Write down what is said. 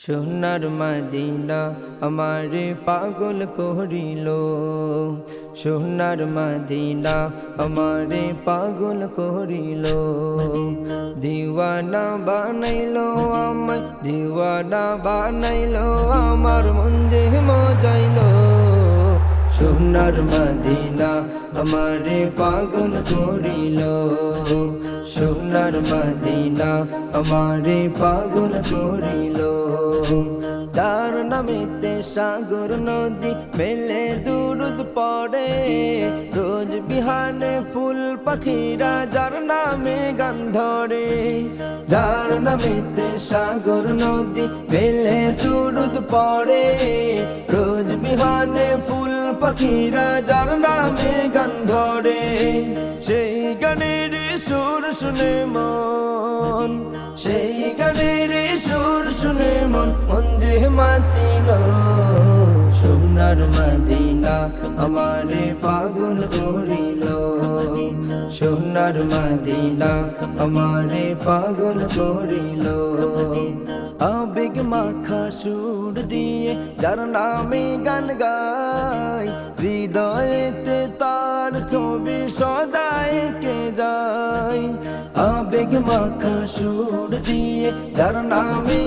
সোনার মদিনা আমারে পাগল করিল, সোনার মদিনা আমারে পাগল করিল। দিওয়ানা বানাইলো আমায়, দিওয়ানা বানাইলো আমার মন যে মজাইলো। সোনার মদিনা আমারে পাগল করিল, সোনার মদিনা আমারে পাগল করিল। যার নামেতে সাগর নদী মেলে দুরুদ পড়ে, রোজ বিহানে ফুল পাখিরা যার নামে গান ধরে। যার নামেতে সাগর নদী মেলে দুরুদ পড়ে, রোজ বিহানে ফুল পাখিরা যার নামে গান ধরে। সেই গানের সুর শুনে মন, সেই গানের সুর শুনে মন মন যে মাতিল। সোনার মদিনা আমারে পাগল করিল, সোনার মদিনা আমারে পাগল করিল। আবেগ মাখা সুর দিয়ে যার নামে গান গাই, হৃদয়েতে তার ছবি সদাই কে যায়। আবেগ মাখা সুর দিয়ে যার নামে